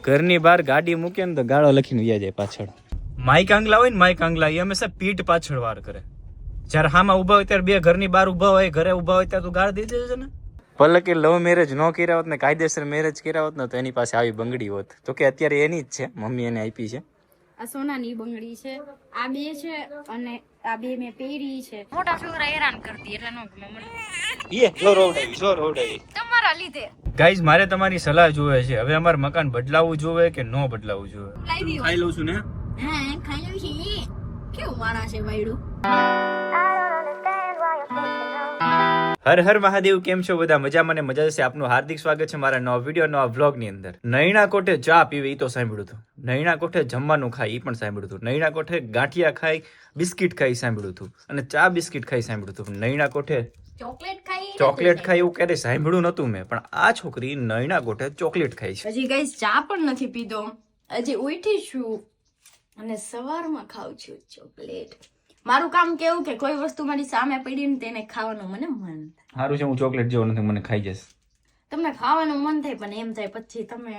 ઘરની બહાર ગાડી મૂકે ને તો ગાળો લખીને વ્યા જાય પાછળ. માઈક આંગલા હોય ને માઈક આંગલા એ હંમેશા પીઠ પાછળ વાર કરે. જયારે હામાં ઉભા હોય ત્યારે બે ઘરની બહાર ઉભા હોય, ઘરે ઉભા હોય ત્યારે તું ગાળ દઈ દેજો ને. પલકે લવ મેરેજ ન કર્યા હોત ને કાયદેસર મેરેજ કર્યા હોત ને તો એની પાસે આવી બંગડી હોત. તો કે અત્યારે એની જ છે, મમ્મી એને આપી છે. આ સોનાની બંગડી છે, આ બે છે અને આ બે મેં પહેરી છે. મોટા છોકરા હેરાન કરતી એટલે નો ગમે મને. સો રોવડાવી તમારા લીધે. ગાઈઝ મારે તમારી સલાહ જોવે છે. હવે અમારે મકાન બદલાવવું જોવે કે ન બદલાવવું જોવે? લાવી દો. ખાઈ લઉં છું ને. હા ખાઈ લઉં છે. કેવું માણસ છે વાયડું. હર હર મહાદેવ. કેમ છો બધા? મજામાં ને મજા જશે. આપનું હાર્દિક સ્વાગત છે મારા નવા વિડીયો, નવા વ્લોગ ની અંદર. નૈણા કોઠે ચા પીવે એ તો સાંભળ્યું હતું. નૈણા કોઠે જમવાનું ખાય એ પણ સાંભળ્યું હતું. નૈણા કોઠે ગાંઠિયા ખાય, બિસ્કિટ ખાઈ સાંભળ્યું હતું. અને ચા બિસ્કિટ ખાઈ સાંભળ્યું હતું. નૈણા કોઠે ચોકલેટ ખાઈ એવું ક્યારે સાંભળ્યું નતું મેં. પણ આ છોકરી નૈણા કોઠે ચોકલેટ ખાય છે. હજી ગાઈસ ચા પણ નથી પીધો, હજી ઉઠી છું અને સવારમાં ખાઉં છું ચોકલેટ. મારું કામ કેવું કે કોઈ વસ્તુ મારી સામે પડી ને તેને ખાવાનું મને મન થાય. સારું છે હું ચોકલેટ જેવો નથી, મને ખાઈ જશે. તમને ખાવાનું મન થાય પણ એમ થાય પછી તમે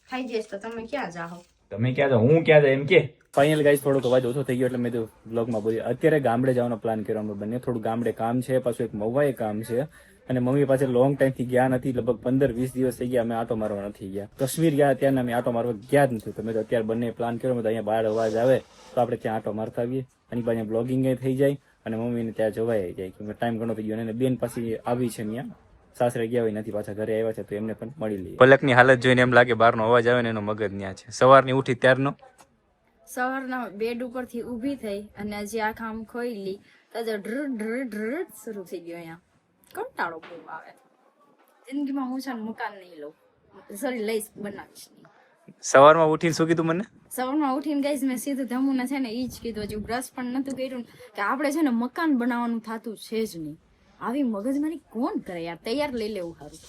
ખાઈ જઈશ તો તમે ક્યાં જાઓ? તમે ક્યાં જાઓ, હું ક્યાં જાય એમ કે. ફાઇનલ ગાઈસ થોડોક અવાજ ઓછો થઈ ગયો એટલે મેં તો બ્લોગમાં બોલ્યું. અત્યારે ગામડે જવાનો પ્લાન કર્યો અમે બંને. થોડું ગામડે કામ છે, પાછું એક મવાએ કામ છે. અને મમ્મી પાસે લોંગ ટાઈમ થી ગયા નથી, લગભગ 15-20 દિવસ થઈ ગયા અમે આટો મારવા નથી ગયા. કાશ્મીર ગયા ત્યાં અમે આટો મારવા ગયા જ નથી. તમે તો અત્યારે બંને પ્લાન કર્યો મેં અહીંયા બહાર અવાજ આવે તો આપણે ત્યાં આટો મારતા આવીએ. અને બાજુ બ્લોગિંગ થઈ જાય અને મમ્મીને ત્યાં જવાય જાય કે ટાઈમ ઘણો થઈ ગયો. અને બેન પાછી આવી છે ત્યાં, સાસરે ગયા હોય નથી, પાછા ઘરે આવ્યા છે તો એમને પણ મળી લઈએ. પલકની હાલત જોઈને એમ લાગે બહારનો અવાજ આવે ને એનો મગજ ત્યાં છે. સવારની ઉઠી ત્યારનો સવારના બેડ ઉપરથી ઊભી થઈ અને હજી આ કામ ખોઈલી તો ઢર ઢર ઢર શરૂ થઈ ગયો. અહીંયા કંટાળો બહુ આવે. જિંદગીમાં હું છે ને મકાન નહીં લઉં, સોરી લઈશ, બનાવીશ નહીં. સવારમાં ઉઠીને શું કીધું મને? સવારમાં ઉઠીને ગઈશ મેં સીધું ધમુને છે ને ઈ જ કીધું. હજી બ્રશ પણ નતું કર્યું કે આપણે છે ને મકાન બનાવવાનું થતું છે જ નહીં. આવી મગજમારી કોણ કરે યાર? તૈયાર લઈ લેવું સારું.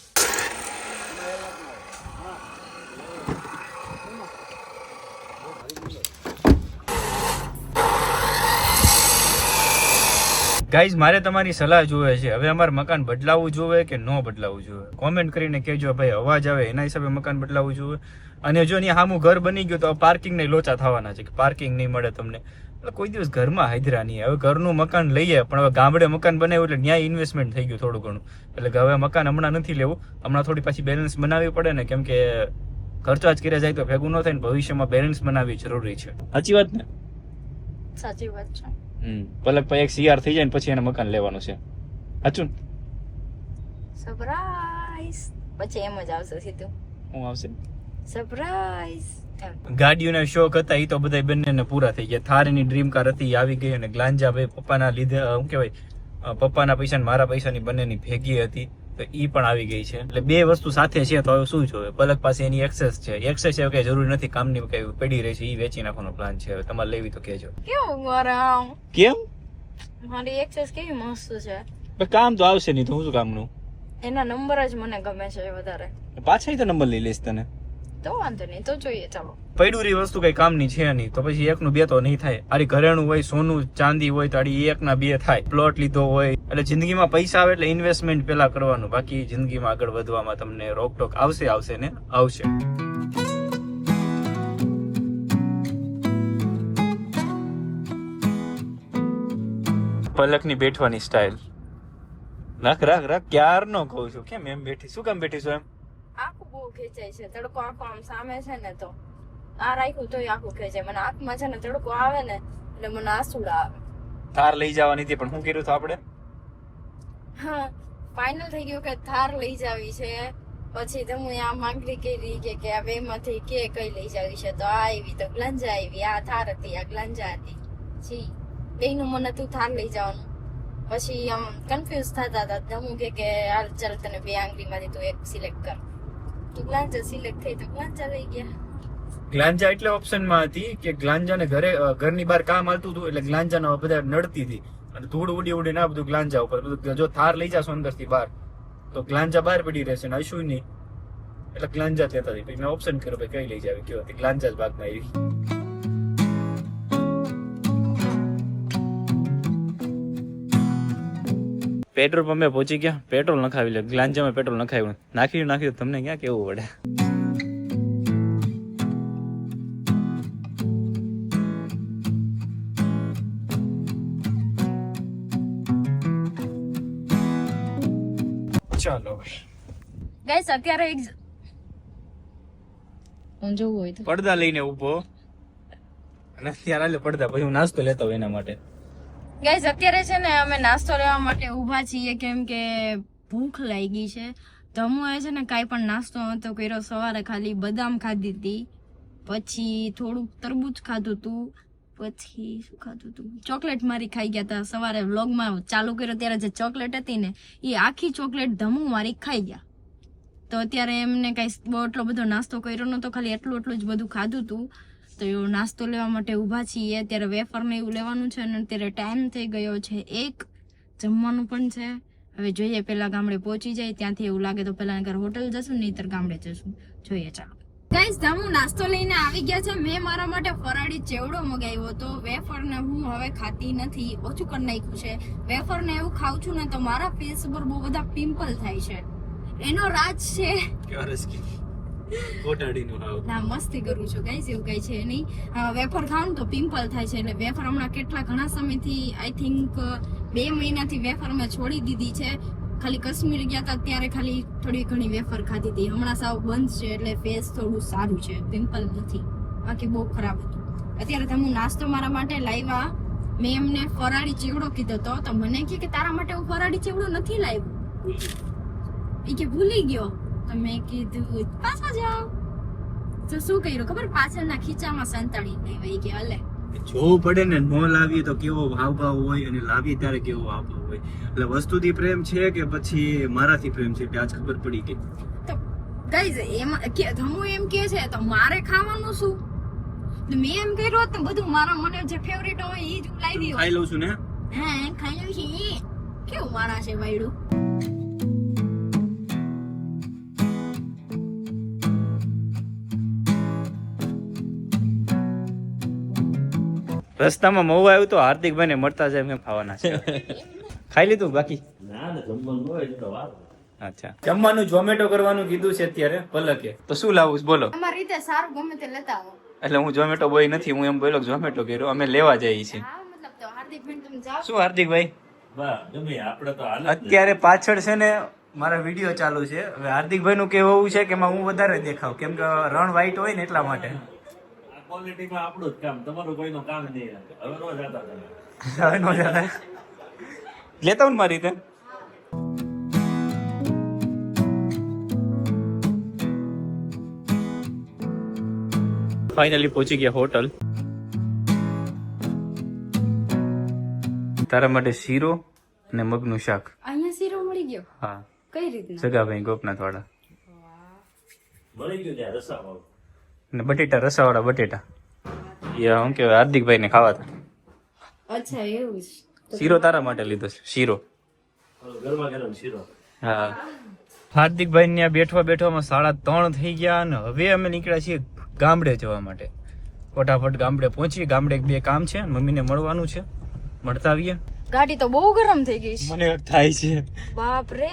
ગાઈઝ મારે તમારી સલાહ જોવે છે. હવે અમારે મકાન બદલાવવું જોવે કે ન બદલાવવું જોવે? કોમેન્ટ કરીને કહેજો. ભાઈ અવાજ આવે એના હિસાબે મકાન બદલાવવું જોવે. અને જો ની સામું ઘર બની ગયું તો પાર્કિંગ ને લોચા થવાના છે કે પાર્કિંગ નહીં મળે તમને. એટલે કોઈ દિવસ ઘરમાં હાજરા નહીં. હવે ઘરનું મકાન લઈએ પણ હવે ગામડે મકાન બનાવ્યું એટલે ન્યાય ઇન્વેસ્ટમેન્ટ થઈ ગયું થોડું ઘણું. એટલે હવે મકાન હમણાં નથી લેવું. હમણાં થોડી પાછી બેલેન્સ બનાવવી પડે ને, કેમ કે ખર્ચો જ કર્યા જાય તો ભેગું ન થાય ને. ભવિષ્યમાં બેલેન્સ બનાવવી જરૂરી છે. સાચી વાત ને? સાચી વાત છે. પલક ભાઈ એક સીઆર થઈ જાય ને પછી એને મકાન લેવાનું છે. સાચું? સરપ્રાઈઝ. પછી એમ જ આવશે સીધું. હું આવશે સરપ્રાઈઝ. ગાડીઓના શોખ હતા એ તો બધા બંનેને પૂરા થઈ ગયા. થારની ડ્રીમ કાર હતી એ આવી ગઈ. અને ગ્લાંજા ભાઈ પપ્પાના લીધે શું કહેવાય, પપ્પાના પૈસા ને મારા પૈસાની બંનેની ભેગી હતી તો ઈ પણ આવી ગઈ છે. એટલે બે વસ્તુ સાથે છે તો હવે શું જોવે. પલક પાસે એની એક્સેસ છે. એક્સેસ કઈ જરૂરી નથી, કામની કઈ પડી રહી છે. એ વેચી નાખવાનો પ્લાન છે. હવે તમારે લેવી તો કહેજો. કેવું ગરમ. કેમ? મારી એક્સેસ કેવી મસ્ત છે. કામ તો આવશે નહીં તો હું શું કામનું? એના નંબર જ મને ગમે છે વધારે. પાછા તો નંબર લઈ લઈશ તને. તો વાંધો નહીં, તો જોઈએ. ચાલો. પૈડુરી વસ્તુ કઈ કામની છે નહીં તો પછી એકનું બે તો નહીં થાય. આરી ઘરેણું હોય, સોનું ચાંદી હોય તો આડી એકના બે થાય. પ્લોટ લીધો હોય એટલે જિંદગીમાં પૈસા આવે એટલે ઇન્વેસ્ટમેન્ટ પેલા કરવાનું. બાકી જિંદગીમાં આગળ વધવામાં તમને રોકટોક આવશે ને આવશે. પલકની બેઠવાની સ્ટાઇલ રાખ ક્યારનો કહું છું. કેમ એમ બેઠી? શું કામ બેઠી છું એમ? આખું બહુ ખેંચાય છે. તડકો આખો આમ સામે છે ને તો આ રાખ્યું તોય આખું ખેંચાય. મને આંખમાં છે ને તડકો આવે ને એટલે મને આંસુડા આવે. થાર લઈ જવાની હતી પણ શું કર્યું હતું આપણે? હા, ફાઇનલ થઈ ગયું કે થાર લઈ જાવી છે. પછી તો હું આ માંગણી કરી કે આ બે માંથી કઈ લઈ જાવી છે. તો આ આવી તો ગ્લાંજા આવી. આ થાર હતી, આ ગ્લાંજા હતી. જી બેનું મને તું થાર લઈ જવાનું. પછી આમ કન્ફ્યુઝ થતા હતા. હું કે હાલ ચાલ તને બે આંગળીમાંથી તું એક સિલેક્ટ કર. તો ગ્લાંજા સિલેક્ટ થઈ તો ગ્લાંજા લઈ ગયા. ગ્લાંજા એટલે ઓપ્શનમાં હતી કે ગ્લાંજાને ઘરની બહાર કામ હાલતું હતું એટલે ગ્લાંજાનો બધા નડતી હતી અને ધૂળ ઉડી ના બધું ગ્લાંજા ઉપર. જો થાર લઈ જાશો અંદરથી બહાર તો ગ્લાંજા બહાર પડી રહેશે ને હશું નહીં. એટલે ગ્લાંજા જ લેતા હતી. પછી મેં ઓપ્શન કર્યો ભાઈ કઈ લઈ જાવી. કયો હતી? ગ્લાંજા જ ભાગમાં આવી. પેટ્રોલ પંપે પહોંચી ગયા. પેટ્રોલ નખાવી લે. ગ્લાંજામાં પેટ્રોલ નખાવ્યું. નાખ્યું તમને ક્યાં કેવું પડે. ચાલો ગાઈસ અત્યારે એક હું જોવું હોય તો પડદા લઈને ઊભો અને અત્યારે હાલે પડદા પછી હું નાસ્તો લેતો હોય એના માટે. ગાઈસ અત્યારે છે ને અમે નાસ્તો લેવા માટે ઊભા છીએ કેમ કે ભૂખ લાગી છે. ધમુએ છે ને કાંઈ પણ નાસ્તો નતો કર્યો. સવારે ખાલી બદામ ખાધી હતી, પછી થોડુંક તરબૂચ ખાધું હતું, પછી શું ખાધું હતું, ચોકલેટ મારી ખાઈ ગયા હતા. સવારે વ્લોગમાં ચાલુ કર્યો ત્યારે જે ચોકલેટ હતી ને એ આખી ચોકલેટ ધમુ મારી ખાઈ ગયા. તો અત્યારે એમને કાંઈ બહુ એટલો બધો નાસ્તો કર્યો નતો, ખાલી એટલું જ બધું ખાધું હતું. તો એવો નાસ્તો લેવા માટે ઊભા છીએ. અત્યારે વેફર ને એવું લેવાનું છે અને અત્યારે ટાઈમ થઈ ગયો છે 1, જમવાનું પણ છે. હવે જોઈએ પેલા ગામડે પહોંચી જાય, ત્યાંથી એવું લાગે તો પેલા ઘર હોટલ જશું, નહીતર ગામડે જશું. જોઈએ ચાલો. ગાઈસ ધમુ નાસ્તો લઈને આવી ગયા છે. મેં મારા માટે ફરાળી ચેવડો મગાવ્યો હતો. વેફર ને હું હવે ખાતી નથી, ઓછું કરી નાખ્યું છે. વેફર ને એવું ખાઉં છું ને તો મારા ફેસ ઉપર બહુ બધા પિમ્પલ થાય છે. એનો રાજ છે ના મસ્તી કરું છું ગાઈસ, એવું કઈ છે નહીં. વેફર ખાઉં તો પિમ્પલ થાય છે. એટલે વેફર હમણાં કેટલા ઘણા સમયથી આઈ થિંક 2 મહિનાથી વેફર મેં છોડી દીધી છે. ખાલી કાશ્મીર ગયા હતા ત્યારે ખાલી થોડી ઘણી વેફર ખાધી હતી. હમણાં સાવ બંધ છે એટલે ફેસ થોડું સારું છે, પિમ્પલ નથી. બાકી બહુ ખરાબ હતું. અત્યારે તમે નાસ્તો મારા માટે લાવ્યા. મેં એમને ફરાળી ચેવડો કીધો તો મને કે તારા માટે હું ફરાળી ચેવડો નથી લાવ્યો. એ કે ભૂલી ગયો. તો મેં કીધું પાછા જાઓ. તો શું કર્યું ખબર, પાછળના ખીચામાં સંતાડી લાવ્યા. કે અલે જોવું પડે ને, નો લાવીએ તો કેવો હાવભાવ હોય અને લાવીએ ત્યારે કેવો હાવભાવ હોય. એટલે વસ્તુથી પ્રેમ છે કે પછી મારાથી પ્રેમ છે, આજ ખબર પડી ગઈ. તો ગાઈઝ એમાં ધમુ એમ કે છે તો મારે ખાવાનું શું? મેં એમ કર્યું હોત ને બધું મારા મને જે ફેવરેટ હોય એ જ લાવી ખાઈ લઉં છું ને. હા ખાઈ લઉં છે. કેવું માણસ છે વાયડું. રસ્તામાં મહુ આવ્યું તો હાર્દિકભાઈ ને મળતા જાય એમ ખાવાના છે. ખાઈ લીધું બાકી? અચ્છા, જમવાનું ઝોમેટો કરવાનું કીધું છે અત્યારે પલકે. તો શું લાવું છે બોલો? અમારી રીતે સારું ગમે તે લેતા આવો. એટલે હું ઝોમેટો બોય નથી, હું એમ બોલો ઝોમેટો કર્યો, અમે લેવા જઈએ છીએ. હા મતલબ તો હાર્દિકભાઈ તમે જાઓ. શું હાર્દિકભાઈ અત્યારે પાછળ છે ને મારા વિડીયો ચાલુ છે. હવે હાર્દિકભાઈ નું કેવું એવું છે કે એમાં હું વધારે દેખાવ, કેમ કે રણ વ્હાઈટ હોય ને એટલા માટે. ક્વોલિટીમાં આપણું જ કામ, તમારું કોઈનું કામ નહીં. હવે નો જતા તમે. હવે નો જતા લેતા હું મારી રીતે. ફાઇનલી પહોંચી ગયા હોટલ. તારા માટે શીરો અને મગનું શાક. અહીંયા શીરો મળી ગયો. હા, કઈ રીતના? જગાભાઈ ગોપનાથ વાળા. મળી ગયું ત્યાં રસાવાળું. ને બટેટા, રસાવાળા બટેટા. યા હું કે હાર્દિકભાઈ ને ખાવા હતા. અચ્છા એવું છે. શીરો તારા માટે લીધો છે, શીરો. ગરમા ગરમ શીરો. હા, હાર્દિકભાઈ ને બેઠવા બેઠવામાં 3:30 થઈ ગયા અને હવે અમે નીકળ્યા છીએ ગામડે જવા માટે. ફટાફટ ગામડે પહોંચી. ગામડે 2 કામ છે, મમ્મીને મળવાનું છે, મળતા આવીએ. ગાડી તો બહુ ગરમ થઈ ગઈ છે. મને થાય છે બાપ રે,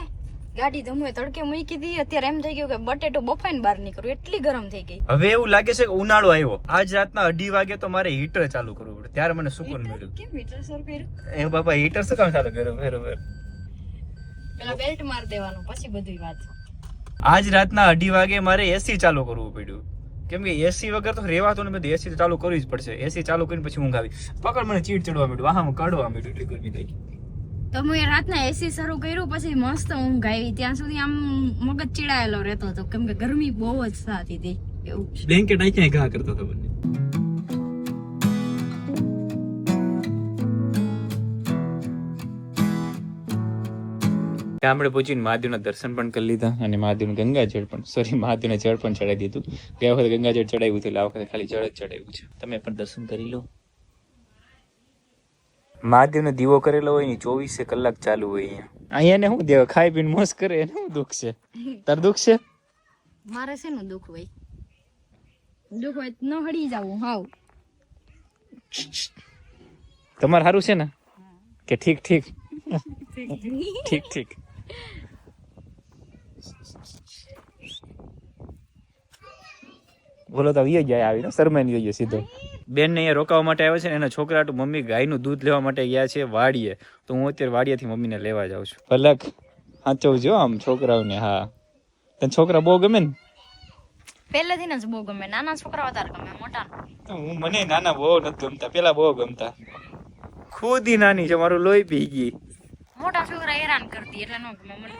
ગાડી ધમુએ તડકે મૂકી દીધી. અત્યારે એમ થઈ ગયું કે બટેટો બફાઈને બહાર નીકળું, એટલી ગરમ થઈ ગઈ. હવે એવું લાગે છે કે ઉનાળો આવ્યો. આજ રાતના 2:30 વાગે તો મારે હીટર ચાલુ કરવું પડે, ત્યારે મને સુકૂન મળ્યું. કેમ હીટર શરૂ કર્યું? એ બાપા હીટર શું કામ ચાલુ કર્યું? બરોબર, પેલા બેલ્ટ માર દેવાનું પછી બધી વાત. આજ રાતના 2:30 વાગે મારે એસી ચાલુ કરવું પડ્યું, કેમ કે એસી વગર તો રેવાતું ને. બધું એસી ચાલુ કરવી જ પડશે. એસી ચાલુ કરીને પછી ઊંઘ આવી. પકડ મને ચીડ ચડવા માંડ્યું, વાહમાં કાઢવા માંડ્યું, એટલી ગરમી થઈ ગઈ. તો હું રાતના એસી શરૂ કર્યું, પછી મસ્ત ઊંઘ આવી. ત્યાં સુધી આમ મગજ ચીડાયેલો રહેતો હતો, કેમ કે ગરમી બહુ જ થતી હતી. એવું બ્લેન્કેટ આઈ ક્યાં ઘા કરતો હતો બંને. ગામડે પહોંચીને મહાદેવના દર્શન પણ કરી લીધા અને મહાદેવનું ગંગાજળ પણ મહાદેવને જળ પણ ચડાવી દીધું. ગયા વખતે ગંગાજળ ચડાવ્યું હતું, આ વખતે ખાલી જળ જ ચડાવ્યું છે. તમે પણ દર્શન કરી લો. મહાદેવનો દીવો કરેલો હોય ને 24 કલાક ચાલુ હોય અહીંયા ને શું દેવ ખાઈ પીને મોજ કરે, એને શું દુઃખ છે? તાર દુઃખ છે? મારે શેનું દુઃખ હોય? દુઃખ હોય ન હળી જાવું. હાવ તમારે સારું છે ને કે ઠીક ઠીક ઠીક ઠીક? બોલો તો આવી જાય, આવીને શરમાઈ ગયો સીધો. બેન ને અહીંયા રોકાવા માટે આવે છે ને એના છોકરા મમ્મી ગાયનું દૂધ લેવા માટે ગયા છે વાડીએ. તો હું અત્યારે વાડિયાથી મમ્મીને લેવા જાઉં છું. પલક સાચવજો આમ છોકરાઓને. હા, તને છોકરા બહુ ગમે ને? પહેલેથી જ બહુ ગમે. નાના છોકરા વધારે ગમે, મોટા મને નાના બહુ નથી ગમતા, પેલા બહુ ગમતા. ખુદ ઈ નાની છે, મારું લોહી પી ગઈ. મોટા છોકરા હેરાન કરતી એટલે ન ગમે મને.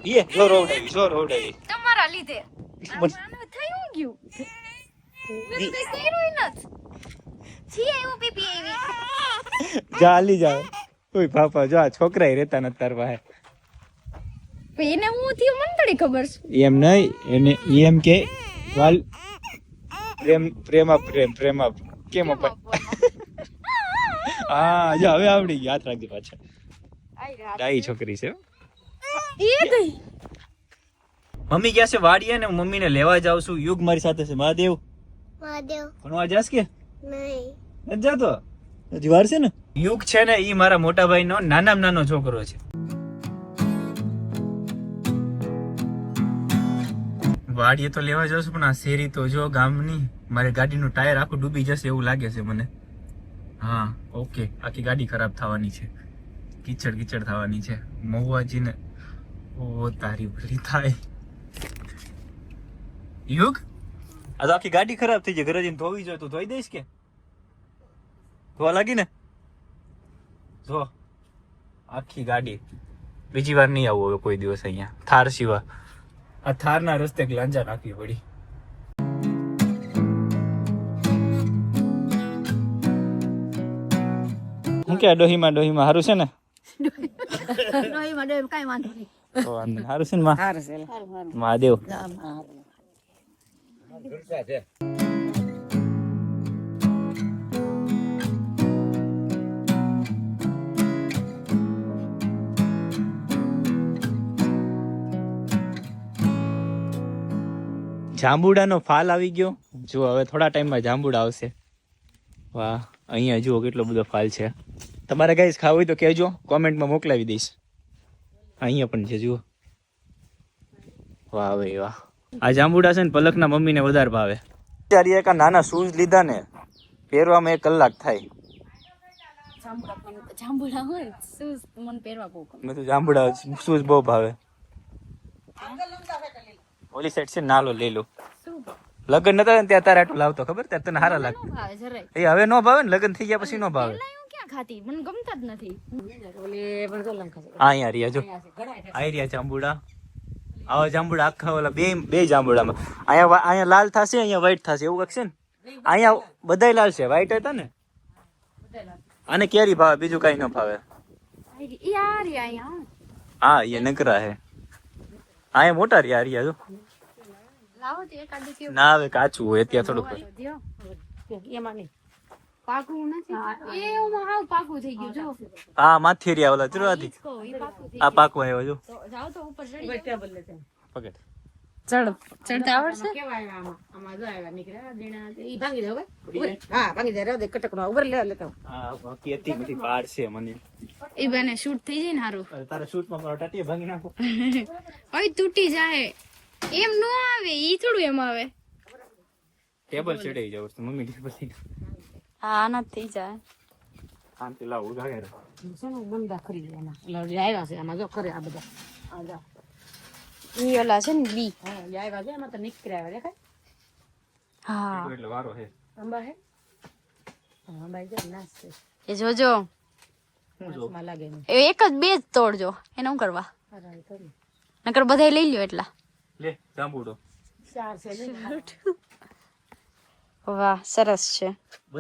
એ જો રોવડાવી તમારા લીધે થયું ગયું. મેં કઈ કર્યું નથી. છી આવ્યું પીપી આવી. જા હાલી જા. ઓય પાપા જો આ છોકરા રહેતા નથી તાર પાસે. એને હું થયું મને થોડી ખબર છે. એમ નહીં, એને એમ કે વાલ પ્રેમા કેમ અપાય. હા જો હવે આવડી ગઈ. હાથ રાખજે પાછા. ડાઈ છોકરી છે. મમ્મી ગયા છે વાડીએ ને મમ્મી ને લેવા જાવ છું. યુગ મારી સાથે છે. મહાદેવ ભણવા જાસ કે નહીં? નથી જાતો, હજી વાર છે ને. યુગ છે ને ઈ મારા મોટા ભાઈ નો નાનામાં નાનો છોકરો છે. વાડીએ તો લેવા જાઉં છું પણ આ શેરી તો જો ગામની, મારી ગાડીનું ટાયર આખું ડૂબી જશે એવું લાગે છે મને. હા ઓકે, આખી ગાડી ખરાબ થવાની છે, કીચડ થવાની છે. મહુવાજીને ઓ તારી ભલી થાય. યુગ આ તો આખી ગાડી ખરાબ થઈ જાય, ઘરે જઈને ધોવી જોઈએ તો ધોઈ દઈશ કે? ધોવા લાગી ને? જો આખી ગાડી. બીજી વાર નહીં આવું હવે કોઈ દિવસ અહીંયા થાર સિવા. આ થારના રસ્તે લાંજા નાખવી પડી. હું કે ડોહીમાં હારું છે ને? કઈ વાંધો નહીં. હારું છે ને મહાદેવ. જાંબુડાનો ફાલ આવી ગયો. જો હવે થોડા ટાઈમમાં જાંબુડા આવશે. વાહ, અહીંયા જુઓ કેટલો બધો ફાલ છે. તમારે ગાઈસ ખાવું હોય તો કહેજો, કોમેન્ટમાં મોકલાવી દઈશ. અહીંયા પણ છે જુઓ. વાહ ભાઈ વાહ. આ જાંબુડા છે ને પલકના મમ્મીને વધારે ભાવે. ત્યારે એક નાના શૂઝ લીધા ને, પહેરવામાં 1 કલાક થાય. જાંબુડા હોય શૂઝ મને પહેરવા બહુ ગમે. મેં તો જાંબુડા શૂઝ બહુ ભાવે. ઓલી સાઈડ છે નાલો લઈ લો. લગન નતા ને ત્યાં તારે આટલું લાવતો ખબર? ત્યારે તને હારા લાગે. એ હવે નો ભાવે ને, લગન થઈ ગયા પછી નો ભાવે. ખાતી મને ગમતા જ નથી. અહીંયા રહ્યા જો, આઈ રહ્યા જાંબુડા. આવા જાંબુડા આખા ઓલા બે જાંબુડામાં અહીંયા લાલ થશે, અહીંયા વ્હાઈટ થશે એવું કઈક છે ને. અહીંયા બધાય લાલ છે, વ્હાઈટ હતા ને. આને કેરી ભાવે, બીજું કઈ ન ભાવે. હા એ નકરા હે. અહીંયા મોટા રહ્યા જો. ના હવે કાચું હોય અત્યારે થોડુંક. હા માથી રહ્યા ઓલા ચડવાથી. આ પાકું આવ્યો જો. ચડતા આવડશે? એ બને શૂટ થઈ જાય ને હારું. તારા શૂટમાં ટાટીએ ભાંગી નાખો. ઓય તૂટી જાય એમ નો આવે. ઈ થોડું એમ આવે. ટેબલ ચડાઈ જાવ મમ્મી ટેબલ થી. હા ના થઈ જાય. શાંતિ લાવ ઉગાડે. બંધા ખરી એના આવ્યા છે આમાં જો કરે આ બધા આ જા ઈ ઓલા છે ને બી. હા આવ્યા છે એમાં તો નીકળ્યા દેખાય. હા એટલે વારો હે. અંબા હે અંબા જો નાસ છે એ જોજો. નાસમાં લાગે ને એ એક જ બે જ તોડજો. એને શું કરવા? હરાય કરી નકર બધાય લઈ લ્યો એટલા. લે જાંબુડો. 4 છે ને વાહ સરસ છે.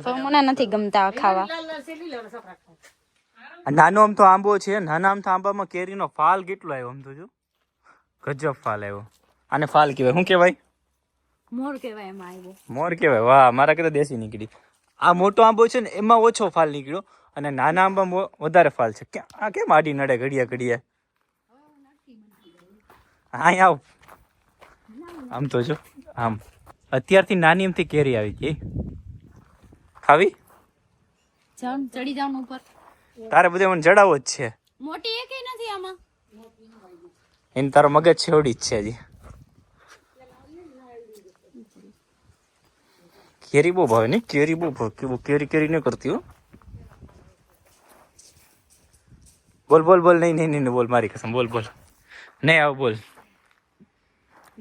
તો મને નથી ગમતા ખાવા. લાલ લાલ છે લીલો છોકરા ખાય. નાનો આમ તો આંબો છે. નાના આમ તો આંબામાં કેરીનો ફાલ કેટલો આવ્યો આમ તો જો. ગજબ ફાલ આવ્યો. આને ફાલ કહેવાય. શું કહેવાય? મોર કહેવાય એમાં આવ્યો. મોર કહેવાય. વાહ મારા કરતા દેશી નીકળી. આ મોટો આંબો છે ને એમાં ઓછો ફાલ નીકળ્યો અને નાના આંબામાં વધારે ફાલ છે. આ કેમ આડી નડે ઘડિયા? હા આવ આમ તો જો આમ અત્યારથી નાની એમથી કેરી આવી ગઈ. ખાવી? ચડી જાવ ઉપર. તારે બધે મને જડાવો જ છે. મોટી એકેય નથી આમાં. એને તારો મગજ છેવડી જ છે હજી. કેરી બહુ ભાવે ને? કેરી બહુ ભાવે. કેરી નહીં કરતી હો. બોલ નહીં બોલ મારી કસમ બોલ. નહીં આવ બોલ.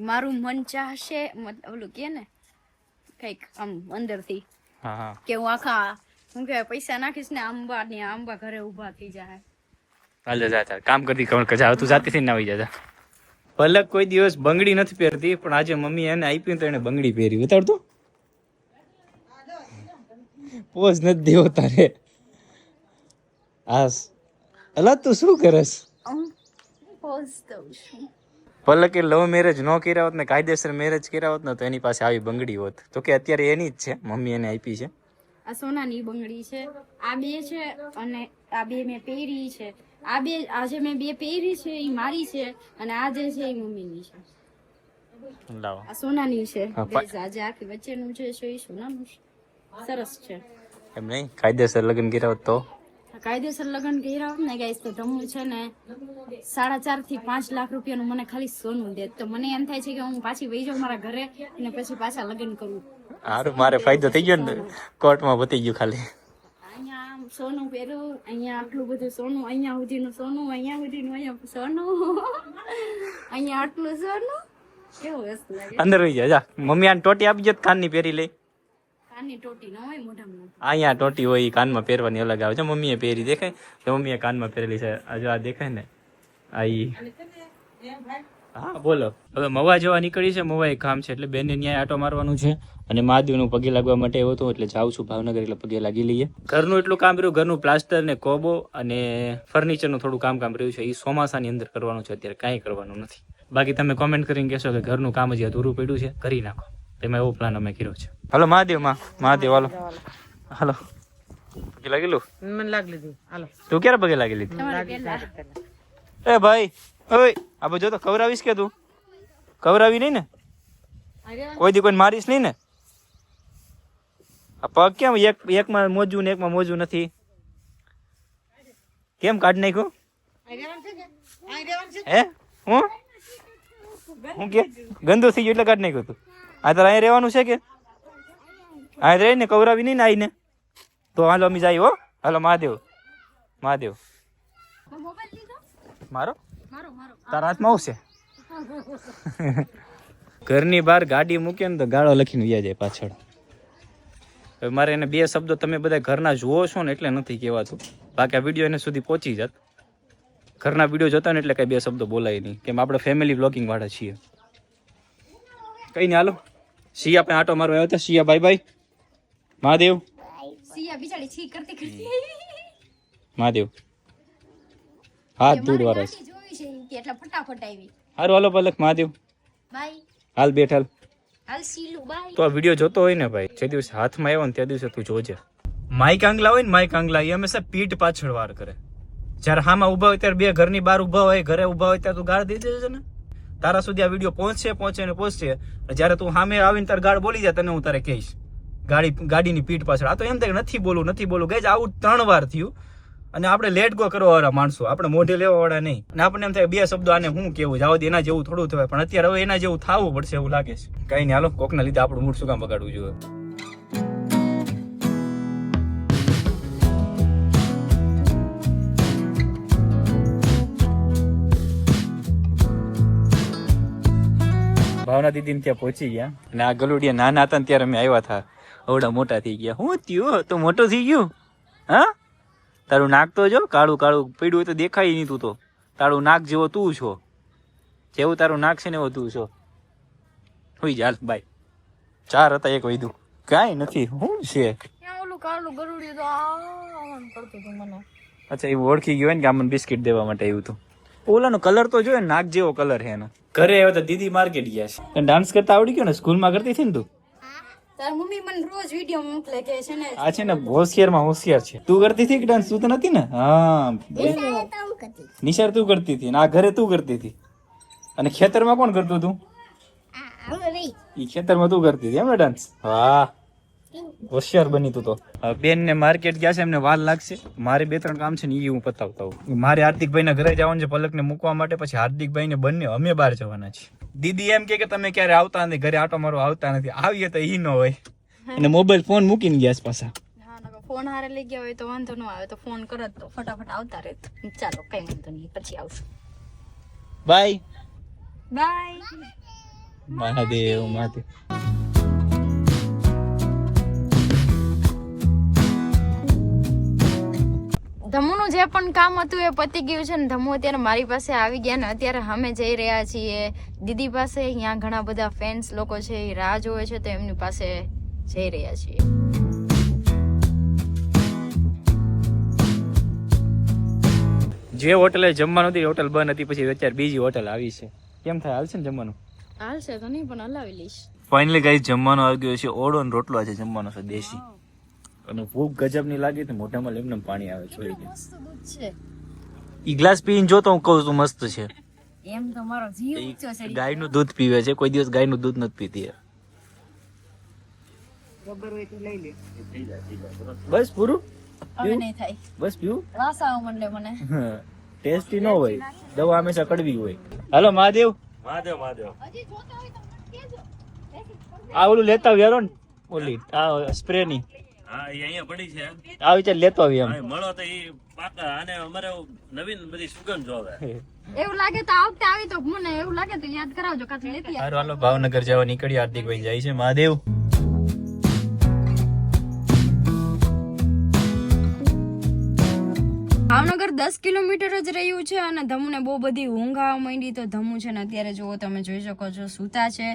મારું મન ચાહશે ઓલું કે ને કઈક આમ અંદરથી હા હા કે હું આખા હું કે પૈસા નાખીશ ને આંબા ઘરે ઊભા થઈ જાય. હાલ જા કામ કરતી જા તું જાતી થઈને આવી જા. પલક કોઈ દિવસ બંગડી નથી પહેરતી પણ આજે મમ્મી એને આપી તો એને બંગડી પહેરી. ઉતારતો પોઝ નથી દેવો તારે. આસ અલા તું શું કરસ? પોઝ દઉં છું. પલકે લવ મેરેજ ન કર્યા હોત ને કાયદેસર મેરેજ કર્યા હોત ને તો એની પાસે આવી બંગડી હોત. તો કે અત્યારે એની જ છે, મમ્મી એને આપી છે. આ સોનાની બંગડી છે, આ બે છે અને આ બે મેં પહેરી છે. આ બે આજે મેં બે પહેરી છે એ મારી છે અને આ જે છે એ મમ્મીની છે. લાવો આ સોનાની છે. હા, Guys, આજે આખી વચ્ચેનું જે છે એ સોનાનું છે. સરસ છે. એમ નહીં કાયદેસર લગ્ન કર્યા હોત તો કાયદેસર લગ્ન કર્યા હોત ને ગાઈસ તો ધમુ છે ને 4.5 થી 5 લાખ રૂપિયાનું મને ખાલી સોનું દે તો મને એમ થાય છે કે હું પાછી વહી જાઉં મારા ઘરે અને પછી પાછા લગ્ન કરું. હારું મારે ફાયદો થઈ ગયો ને કોર્ટમાં બતી ગયું ખાલી. અહીંયા આમ સોનું પહેરું, અહીંયા આટલું બધું સોનું, અહીંયા સુધીનું સોનું, અહીંયા સુધીનું અહીંયા સોનું, અહીંયા આટલું સોનું. કેવું વસ્તુ લાગે. અંદર રહી જા. મમ્મી આને ટોટી આપી જત કાનની પહેરી લઈ. કાનની ટોટી ન હોય મોઢામાં. અહીંયા ટોટી હોય ઈ કાનમાં પહેરવાની અલગ આવે છે. મમ્મીએ પહેરી દેખાય તો મમ્મીએ કાનમાં પહેરેલી છે. આ જો આ દેખાય ને આ ઈ. હા બોલો. હવે મવા જવા નીકળી છે. મવા એક કામ છે એટલે બેને ન્યાય આટો મારવાનું છે અને મહાદેવનું પગે લાગવા માટે આવ્યો હતો એટલે જાઉં છું ભાવનગર એટલે પગે લાગી લઈએ. ઘરનું એટલું કામ રહ્યું, ઘરનું પ્લાસ્ટર ને કોબો અને ફર્નિચરનું થોડું કામ રહ્યું છે. એ ચોમાસાની અંદર કરવાનું છે, અત્યારે કાંઈ કરવાનું નથી. બાકી તમે કોમેન્ટ કરીને કહેશો કે ઘરનું કામ હજી અધૂરું પડ્યું છે, કરી નાખો. તેમાં એવો પ્લાન અમે કર્યો છે. હાલો મહાદેવ મહાદેવ હાલો હાલો પગે લાગી લો. મને લાગ લીધી હાલો. તું ક્યારે પગે લાગી લીધી? તમારે પહેલા એ ભાઈ ઓય આ બધું તો ખવડાવીશ કે તું? ખવડાવી નહીં ને? કોઈ દી કોઈ મારીશ નહીં ને? આ પગ કેમ એકમાં મોજું ને એકમાં મોજું નથી? કેમ કાઢી નાખ્યું? હે હું કે ગંદુ થઈ ગયું એટલે કાઢી નાખ્યું તું? આ તારે અહીંયા રહેવાનું છે કે અહીંયા રહી ને કવરાવી નહીં ને આવીને તો હાલો અમે જાય હો. હાલો મહાદેવ મહાદેવ. મોબાઈલ લીધો મારો મારો મારો તારા હાથમાં આવશે. ઘરની બહાર ગાડી મૂકે ને તો ગાળો લખીને વ્યા જાય પાછળ. હવે મારે એને બે શબ્દો તમે બધા ઘરના જુઓ છો ને એટલે નથી કહેવાતું, બાકી આ વિડીયો એને સુધી પહોંચી જાત. ઘરના વિડીયો જોતા ને એટલે કઈ બે શબ્દો બોલાય નહીં, કેમ આપણે ફેમિલી બ્લોગિંગ વાળા છીએ. કઈ નહીં હાલો. શિયા આપણે આટો મારવા આવ્યો હતા. શિયા બાય બાય. મહાદેવ સિયા બિચારી છી કરતી કરતી મહાદેવ હાથ ધૂળવાળા છે. જોઈ છે કે એટલે ફટાફટ આવી. હારું હાલો પલક મહાદેવ બાય હાલ બેઠાલ. હાલ સીલુ બાય. તો આ વિડીયો જોતો હોય ને ભાઈ, જે દિવસે હાથમાં આવ્યો ને તે દિવસે તું જોજે. માઈક આંગલા હોય ને માઈક આંગલા એ હંમેશા પીઠ પાછળ વાર કરે. જયારે હામાં ઉભા હોય ત્યારે બે ઘરની બહાર ઉભા હોય, ઘરે ઉભા હોય ત્યારે તું ગાળ દઈ દેજે ને. તારા સુધી આ વિડીયો પહોંચે ને પહોંચશે. જયારે તું સામે આવીને તારે ગાળ બોલી જાય તને હું તારે કહીશ ગાડીની પીઠ પાછળ. આ તો એમ થાય કે નથી બોલું ગઈ આવું 3 વાર થયું. અને આપણે લેટ ગો કરવા વાળા માણસો, આપણે મોઢે લેવા વાળા નહીં. અને આપણને એમ થાય બે શબ્દો આને હું કેવું જાવ એના જેવું થોડું થવાય, પણ અત્યારે હવે એના જેવું થવું પડશે એવું લાગે છે. કઈ નહીં હાલો, કોકના લીધે આપણું મૂડ શું કામ બગાડવું જોઈએ. ભાવના દીદી ત્યાં પહોંચી ગયા અને આ ગલુડિયા નાના હતા ને ત્યારે અમે આવ્યા હતા. અવડા મોટા થઈ ગયા. હું થયું તો મોટો થઈ ગયું? હા તારું નાક તો જો કાળું કાળું પડ્યું હોય તો દેખાય નહીં. તું તો તારું નાક જેવો તું છો, જેવું તારું નાક છે ને એવો તું છો. હોઈ જાલ બાય. 4 હતા એક વૈધું કાંઈ નથી. શું છે ઓલું કાળું ગરુડિયું તો આમ કરતું હતું મને. અચ્છા એવું ઓળખી ગયો ને કે આમને બિસ્કિટ દેવા માટે આવ્યું હતું. ઓલાનો કલર તો જોયે, નાક જેવો કલર છે એનો. ઘરે આવ્યો તો દીદી માર્કેટ ગયા છે. તને ડાન્સ કરતા આવડી ગયો ને? સ્કૂલમાં કરતી હતી ને તું? તાર મમ્મી મને રોજ વિડિયો મોકલે કે છે ને આ છે ને હોશિયારમાં હોશિયાર છે. તું કરતી હતી કે ડાન્સ? તું તો નથી ને? હા નિશાર તું કરતી હતી, આ ઘરે તું કરતી હતી. અને ખેતરમાં કોણ કરતું હતું? ઈ ખેતરમાં તું કરતી હતી એમ ને ડાન્સ? વાહ હોશિયાર બની તું તો. બેન ને માર્કેટ ગયા છે, એમને વાર લાગશે. મારે 2-3 કામ છે ને એ હું પતાવતા હોઉં. મારે હાર્દિકભાઈ ના ઘરે જવાનું છે પલકને મૂકવા માટે, પછી હાર્દિકભાઈ ને બંને અમે બહાર જવાના છીએ. દીદી એમ કે તમે ક્યારે આવતા નથી ઘરે, આટો મારો આવતા નથી. આવીએ તો ઈ ન હોય. અને મોબાઈલ ફોન મૂકીને ગયા પાછા. હા નકો ફોન હારે લઈ ગયા હોય તો વાંધો ન આવે, તો ફોન કરત તો ફટાફટ આવતા રહેત. ચાલો કઈ વાંધો નહીં, પછી આવશું. બાય. બાય. મહાદેવ મહાદેવ. ધમુનું જે પણ કામ હતું એ પતી ગયું છે ને ધમુ અત્યારે મારી પાસે આવી ગયા ને અત્યારે અમે જઈ રહ્યા છીએ દીદી પાસે. અહીંયા ઘણા બધા ફેન્સ લોકો છે એ રાહ જોવે છે તો એમની પાસે જઈ રહ્યા છીએ. જે હોટલે જમવાનું હતી હોટલ બંધ હતી, પછી અત્યારે બીજી હોટલ આવી છે. કેમ થાય, હાલશે ને જમવાનું? હાલશે તો નહીં પણ હલાવી લઈશ. ફાઇનલી ગાઈસ જમવાનું આવી ગયો છે. ઓળો ને રોટલો છે જમવાનો છે દેશી. અને ભૂખ ગજબ ની લાગી તો મોઢામાં લેમને પાણી આવે છે. મસ્ત દૂધ છે. ઈ ગ્લાસ પીને જો તો હું કહું છું મસ્ત છે. એમ તો મારો જીવ ઊંચો છે. ગાયનું દૂધ પીવે છે, કોઈ દિવસ ગાયનું દૂધ નથી પીતી. રબર હોય તો લઈ લે. બસ પૂરું? હવે નહીં થાય. બસ પીવું? વાસ આવવા માંડે મને. ટેસ્ટી ન હોય, દવા હંમેશા કડવી હોય. હાલો મહાદેવ. મહાદેવ મહાદેવ. હજી જોતા હોય તો મને કહેજો. આ ઓલું લેતા આવ્યા ને ઓલી આ સ્પ્રે ની. હા એ અહીંયા પડી છે. આ વિચાર લેતો આવી એમ. હા, મળો તો એ પાકા. અને અમારે નવીન બધી સુગંધ જોવે. એવું લાગે તો આ વખતે આવી તો મને એવું લાગે તો યાદ કરાવજો કાં તો લેતી હારું હાલો ભાવનગર જવા નીકળી. હાર્દિકભાઈ જાય છે. મહાદેવ. ભાવનગર 10 કિલોમીટર જ રહ્યું છે અને ધમુને બહુ બધી ઊંઘ આવવા માંડી તો ધમુ છે ને અત્યારે જુઓ તમે જોઈ શકો છો સૂતા છે.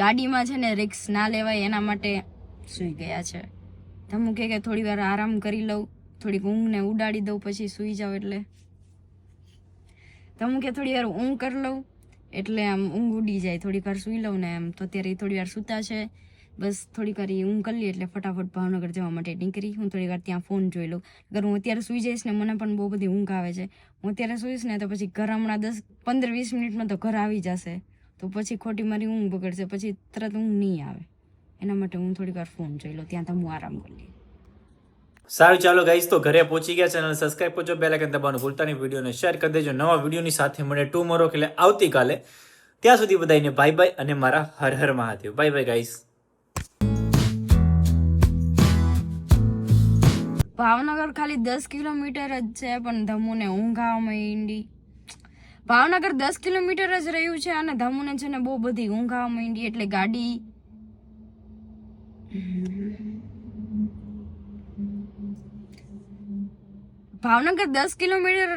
ગાડીમાં છે ને રિક્સ ના લેવાય એના માટે સૂઈ ગયા છે. ધમુ કે થોડી વાર આરામ કરી લઉં, થોડીક ઊંઘને ઉડાડી દઉં પછી સૂઈ જાવ. એટલે ધમુ કે થોડી વાર ઊંઘ કરી લઉં એટલે આમ ઊંઘ ઉડી જાય. થોડીક વાર સૂઈ લઉં ને એમ તો અત્યારે થોડી વાર સૂતા છે. બસ થોડીક વાર ઊંઘ કરી લી એટલે ફટાફટ ભાવનગર જવા માટે નીકળી. હું થોડી વાર ત્યાં ફોન જોઈ લઉં. અગર હું અત્યારે સૂઈ જઈશ ને મને પણ બહુ બધી ઊંઘ આવે છે. હું અત્યારે સૂઈશ ને તો પછી ઘર હમણાં 10-15-20 મિનિટમાં તો ઘર આવી જશે તો પછી ખોટી મારી ઊંઘ બગડશે, પછી તરત ઊંઘ નહીં આવે. એના માટે હું થોડીક વાર ફોન જોઈ લઉં, ત્યાં તો હું આરામ કરી લઈએ. સારું ચાલો ગાઈસ તો ઘરે પહોંચી ગયા. ચેનલ સબસ્ક્રાઇબ કરજો, બેલ આઇકન દબાવવાનું ભૂલતા નહીં. વિડીયોને શેર કરી દેજો. નવા વિડીયોની સાથે મળે ટુમોરો એટલે આવતીકાલે. ત્યાં સુધી બધાને બાય બાય અને મારા Har Har Mahadev. Bye bye guys. Bhavnagar ખાલી 10 કિલોમીટર જ છે પણ ધમુને ઊંઘ આવવા માંડી. ભાવનગર 10 કિલોમીટર જ રહ્યું છે અને ધમુને છે ને બહુ બધી ઊંઘ આવવા માંડી એટલે ગાડી ભાવનગર 10 કિલોમીટર